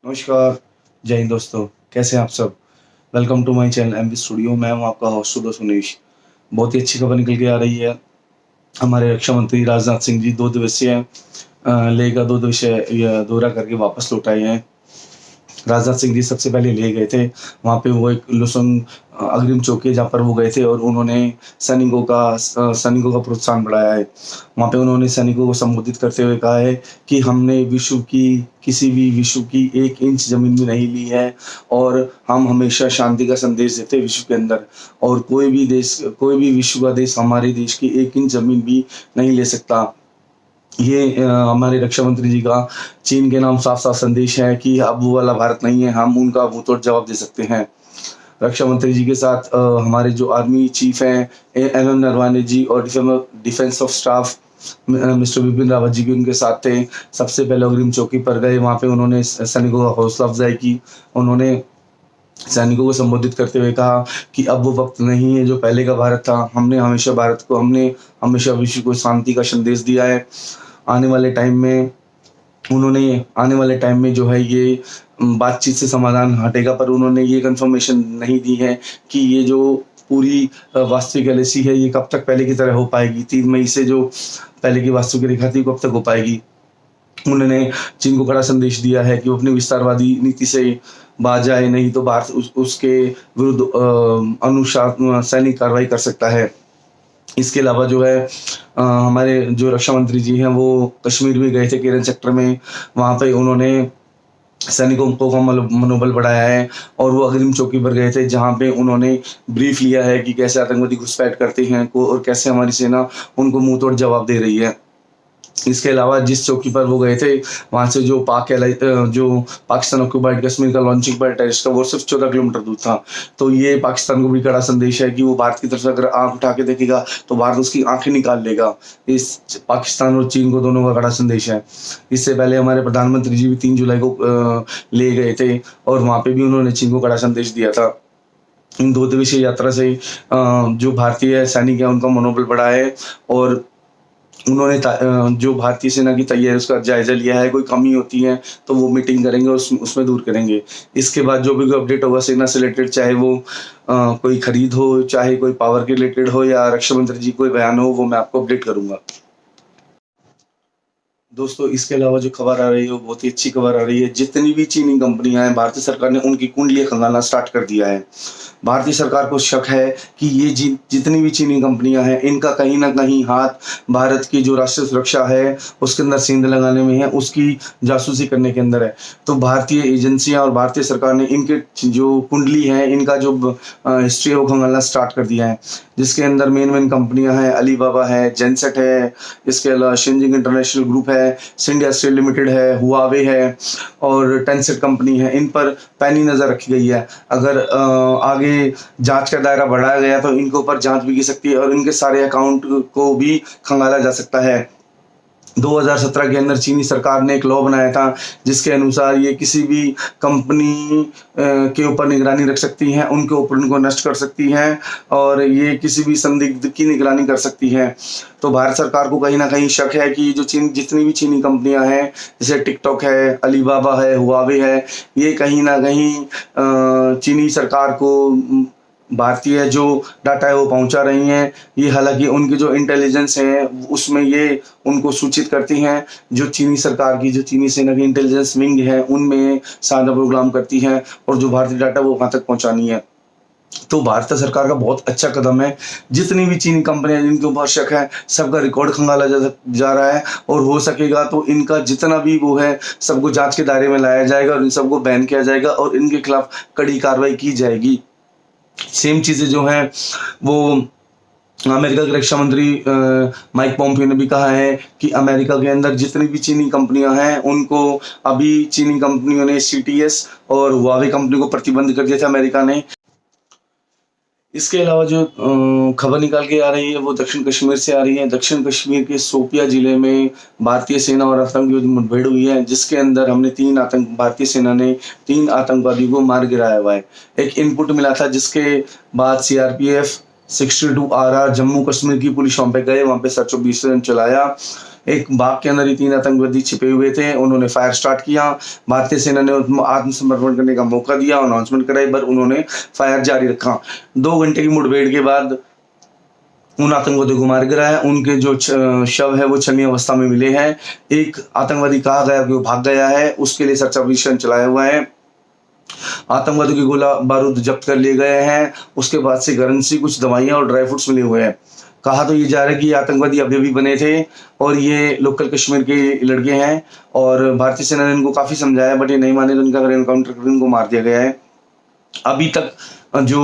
नमस्कार, जय हिंद दोस्तों, कैसे हैं आप सब? Welcome to my channel MV studio. मैं हूं आपका होस्ट सुदर्शन सुनीश। बहुत ही अच्छी खबर निकल के आ रही है। हमारे रक्षा मंत्री राजनाथ सिंह जी 2 दिवसीय लेह का 2 दिवसीय दौरा करके वापस लौट आए हैं। राजनाथ सिंह जी सबसे पहले ले गए थे। वहाँ पे वो एक लुसुंग अग्रिम चौकी है जहाँ पर वो गए थे और उन्होंने सैनिकों का प्रोत्साहन बढ़ाया है। वहाँ पे उन्होंने सैनिकों को संबोधित करते हुए कहा है कि हमने किसी भी विश्व की 1 इंच ज़मीन भी नहीं ली है और हम हमेशा शांति का संदेश देते हैं विश्व के अंदर। और कोई भी विश्व का देश हमारे देश की 1 इंच ज़मीन भी नहीं ले सकता। ये हमारे रक्षा मंत्री जी का चीन के नाम साफ-साफ संदेश है कि अब वो वाला भारत नहीं है, हम उनका मुँहतोड़ जवाब दे सकते हैं। रक्षा मंत्री जी के साथ हमारे जो आर्मी चीफ हैं एमएम नरवाने जी और defence of staff mister Bipin Rawat ji भी उनके साथ थे। सबसे पहले अग्रिम चौकी पर गए, वहाँ पे उन्होंने सैनिकों का हौसला अफ़ज़ाई की। उन्होंने सैनिकों को संबोधित करते हुए कहा कि अब वो वक़्त नहीं है जो पहले का भारत था। हमने हमेशा विश्व को शांति का संदेश दिया है। आने वाले टाइम में आने वाले टाइम में जो है ये बातचीत से समाधान हटेगा, पर उन्होंने ये कन्फर्मेशन नहीं दी है कि ये जो पूरी वास्तविक एलएसी है ये कब तक पहले की तरह हो पाएगी। 3 मई से जो पहले की वास्तविक रेखा थी कब तक हो पाएगी। उन्होंने चीन को कड़ा संदेश दिया है कि वो अपनी विस्तारवादी नीति से बाज आए, नहीं तो भारत उसके विरुद्ध सैनिक कार्रवाई कर सकता है। इसके अलावा जो है हमारे जो रक्षा मंत्री जी हैं वो कश्मीर भी गए थे, केरन सेक्टर में। वहाँ पे उन्होंने सैनिकों को का मनोबल बढ़ाया है और वो अग्रिम चौकी पर गए थे जहाँ पे उन्होंने ब्रीफ लिया है कि कैसे आतंकवादी घुसपैठ करते हैं और कैसे हमारी सेना उनको मुँह तोड़ जवाब दे रही है। इसके अलावा जिस चौकी पर वो गए थे वहाँ से जो पाकिस्तान ऑक्युपाइड कश्मीर का लॉन्चिंग पैड है इसका वो सिर्फ 14 किलोमीटर दूर था। तो ये पाकिस्तान को भी कड़ा संदेश है कि वो भारत की तरफ से अगर आंख उठा के देखेगा तो भारत उसकी आंखें निकाल लेगा। इस पाकिस्तान और चीन को दोनों का कड़ा संदेश है। इससे पहले हमारे प्रधानमंत्री जी भी 3 जुलाई को ले गए थे और वहाँ पे भी उन्होंने चीन को कड़ा संदेश दिया था। इन 2 दिवसीय यात्रा से जो भारतीय सैनिक है उनका मनोबल बढ़ा है और उन्होंने जो भारतीय सेना की तैयारी उसका जायज़ा लिया है। कोई कमी होती है तो वो मीटिंग करेंगे और उसमें दूर करेंगे। इसके बाद जो भी कोई अपडेट होगा सेना से रिलेटेड, चाहे वो कोई खरीद हो, चाहे कोई पावर के रिलेटेड हो या रक्षा मंत्री जी कोई बयान हो, वो मैं आपको अपडेट करूँगा। दोस्तों इसके अलावा जो खबर आ रही है वो बहुत ही अच्छी खबर आ रही है। जितनी भी चीनी कंपनियां हैं भारतीय सरकार ने उनकी कुंडलियां खंगालना स्टार्ट कर दिया है। भारतीय सरकार को शक है कि ये जितनी भी चीनी कंपनियां हैं इनका कहीं ना कहीं हाथ भारत की जो राष्ट्रीय सुरक्षा है उसके अंदर सेंध लगाने में है, उसकी जासूसी करने के अंदर है। तो भारतीय एजेंसियां और भारतीय सरकार ने इनके जो कुंडली है इनका जो हिस्ट्री है वो खंगालना स्टार्ट कर दिया है, जिसके अंदर मेन कंपनियां हैं, अलीबाबा है, जेनसेट है, इसके अलावा शिनजिंग इंटरनेशनल ग्रुप है, सिंडिया स्टील लिमिटेड है, हुआवे है और टेंसेट कंपनी है। इन पर पैनी नज़र रखी गई है। अगर आगे जांच का दायरा बढ़ाया गया तो इनके ऊपर जांच भी की सकती है और इनके सारे अकाउंट को भी खंगाला जा सकता है। 2017 के अंदर चीनी सरकार ने एक लॉ बनाया था जिसके अनुसार ये किसी भी कंपनी के ऊपर निगरानी रख सकती हैं, उनके ऊपर उनको नष्ट कर सकती हैं और ये किसी भी संदिग्ध की निगरानी कर सकती हैं। तो भारत सरकार को कहीं ना कहीं शक है कि जितनी भी चीनी कंपनियां हैं जैसे टिकटॉक है, अलीबाबा है, हुआवे है, ये कहीं ना कहीं चीनी सरकार को भारतीय जो डाटा है वो पहुंचा रही हैं। ये हालांकि उनकी जो इंटेलिजेंस है उसमें ये उनको सूचित करती हैं। जो चीनी सरकार की जो चीनी सेना की इंटेलिजेंस विंग है उनमें साझा प्रोग्राम करती हैं और जो भारतीय डाटा वो वहाँ तक पहुँचानी है। तो भारत सरकार का बहुत अच्छा कदम है। जितनी भी चीनी कंपनियां जिनके ऊपर शक है सबका रिकॉर्ड खंगाला जा रहा है और हो सकेगा तो इनका जितना भी वो है सबको जांच के दायरे में लाया जाएगा और इन सबको बैन किया जाएगा और इनके खिलाफ कड़ी कार्रवाई की जाएगी। सेम चीज़ें जो हैं वो अमेरिका के रक्षा मंत्री माइक पॉम्पियो ने भी कहा है कि अमेरिका के अंदर जितनी भी चीनी कंपनियां हैं उनको अभी चीनी कंपनियों ने सीटीएस और हुआवे कंपनी को प्रतिबंध कर दिया था अमेरिका ने। इसके अलावा जो खबर निकाल के आ रही है वो दक्षिण कश्मीर से आ रही है। दक्षिण कश्मीर के शोपिया जिले में भारतीय सेना और आतंकियों की मुठभेड़ हुई है जिसके अंदर भारतीय सेना ने 3 आतंकवादियों को मार गिराया हुआ है। एक इनपुट मिला था जिसके बाद सीआरपीएफ 62 आरआर जम्मू कश्मीर की पुलिस वहाँ पे गए, वहाँ पे सर्च ऑपरेशन चलाया। एक बाग के अंदर ही 3 आतंकवादी छिपे हुए थे। उन्होंने फायर स्टार्ट किया। भारतीय सेना ने आत्मसमर्पण करने का मौका दिया, अनाउंसमेंट कराई, पर उन्होंने फायर जारी रखा। 2 घंटे की मुठभेड़ के बाद उन आतंकवादियों को मार गिराया। उनके जो शव है वो छलनी अवस्था में मिले हैं। एक आतंकवादी कहा गया कि वो भाग गया है, उसके लिए सर्च ऑपरेशन चलाया हुआ है। आतंकवादियों के गोला बारूद जब्त कर लिए गए हैं। उसके बाद से करेंसी, कुछ दवाइयां और ड्राई फ्रूट्स मिले हुए हैं। कहा तो ये जा रहा है कि ये आतंकवादी अभी अभी बने थे और ये लोकल कश्मीर के लड़के हैं, और भारतीय सेना ने इनको काफी समझाया, बट ये नहीं माने तो इनका एनकाउंटर कर इनको मार दिया गया है। अभी तक जो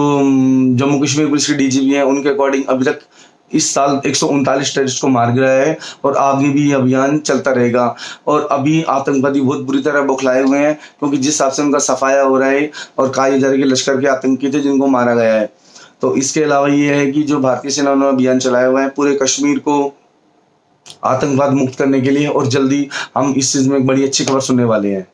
जम्मू कश्मीर पुलिस के डीजीपी हैं, उनके अकॉर्डिंग अभी तक इस साल 139 टेररिस्ट को मार गिराया है और आगे भी ये अभियान चलता रहेगा। और अभी आतंकवादी बहुत बुरी तरह बौखलाए हुए हैं, क्योंकि जिस हिसाब से उनका सफाया हो रहा है और कहा जा रहा है कि लश्कर के आतंकी थे जिनको मारा गया है। तो इसके अलावा ये है कि जो भारतीय सेना ने अभियान चलाया हुआ है पूरे कश्मीर को आतंकवाद मुक्त करने के लिए, और जल्दी हम इस चीज में एक बड़ी अच्छी खबर सुनने वाले हैं।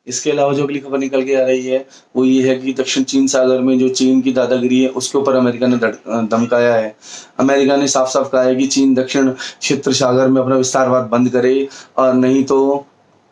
इसके अलावा जो अगली खबर निकल के आ रही है वो ये है कि दक्षिण चीन सागर में जो चीन की दादागिरी है उसके ऊपर अमेरिका ने धमकाया है। अमेरिका ने साफ साफ कहा है कि चीन दक्षिण क्षेत्र सागर में अपना विस्तारवाद बंद करे, और नहीं तो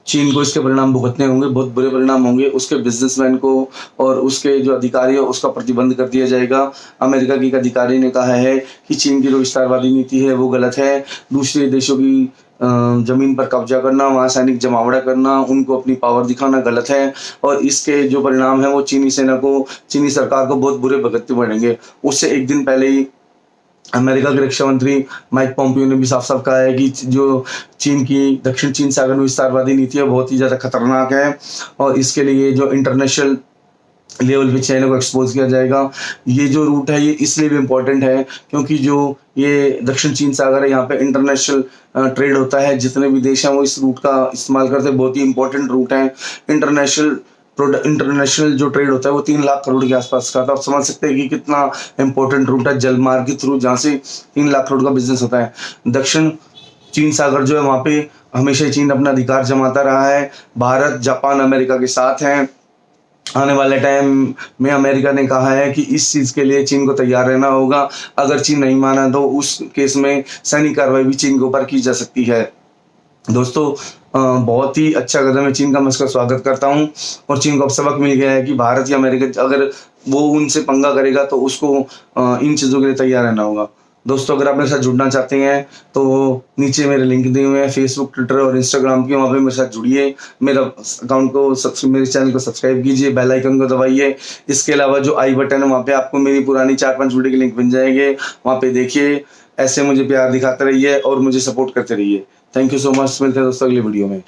चीन को इसके परिणाम भुगतने होंगे, बहुत बुरे परिणाम होंगे। उसके बिजनेसमैन को और उसके जो अधिकारी है उसका प्रतिबंध कर दिया जाएगा। अमेरिका के एक अधिकारी ने कहा है कि चीन की जो विस्तारवादी नीति है वो गलत है। दूसरे देशों की जमीन पर कब्जा करना, वहां सैनिक जमावड़ा करना, उनको अपनी पावर दिखाना गलत है, और इसके जो परिणाम है वो चीनी सेना को, चीनी सरकार को बहुत बुरे भुगतने पड़ेंगे। उससे एक दिन पहले ही अमेरिका के रक्षा मंत्री माइक पोम्पियो ने भी साफ साफ कहा है कि जो चीन की दक्षिण चीन सागर में विस्तारवादी नीति है बहुत ही ज्यादा खतरनाक है, और इसके लिए जो इंटरनेशनल लेवल पे चाइना को एक्सपोज किया जाएगा। ये जो रूट है ये इसलिए भी इम्पोर्टेंट है क्योंकि जो ये दक्षिण चीन सागर है यहाँ पे इंटरनेशनल ट्रेड होता है। जितने भी देश हैं वो इस रूट का इस्तेमाल करते हैं, बहुत ही इंपॉर्टेंट रूट है। इंटरनेशनल जो ट्रेड होता है वो 3 लाख करोड़ के आसपास का, तो आप समझ सकते हैं कि कितना इंपॉर्टेंट रूट है जलमार्ग के थ्रू, जहाँ से 3 लाख करोड़ का बिजनेस होता है। दक्षिण चीन सागर जो है वहाँ पे हमेशा ही चीन अपना अधिकार जमाता रहा है। भारत, जापान, अमेरिका के साथ हैं। आने वाले टाइम में अमेरिका ने कहा है कि इस चीज के लिए चीन को तैयार रहना होगा। अगर चीन नहीं माना तो उस केस में सैनिक कार्रवाई भी चीन के ऊपर की जा सकती है। दोस्तों, बहुत ही अच्छा कदम है चीन का, मैं इसका स्वागत करता हूं, और चीन को अब सबक मिल गया है कि भारत या अमेरिका अगर वो उनसे पंगा करेगा तो उसको इन चीजों के लिए तैयार रहना होगा। दोस्तों, अगर आप मेरे साथ जुड़ना चाहते हैं तो नीचे मेरे लिंक दिए हुए हैं फेसबुक, ट्विटर और इंस्टाग्राम के, वहाँ पे मेरे साथ जुड़िए। मेरा अकाउंट को मेरे चैनल को सब्सक्राइब कीजिए, बेल आइकन को दबाइए। इसके अलावा जो आई बटन है वहाँ पे आपको मेरी पुरानी 4-5 वीडियो के लिंक मिल जाएंगे, वहाँ पे देखिए। ऐसे मुझे प्यार दिखाते रहिए और मुझे सपोर्ट करते रहिए। Thank you so much. मिलते हैं दोस्तों अगली वीडियो में।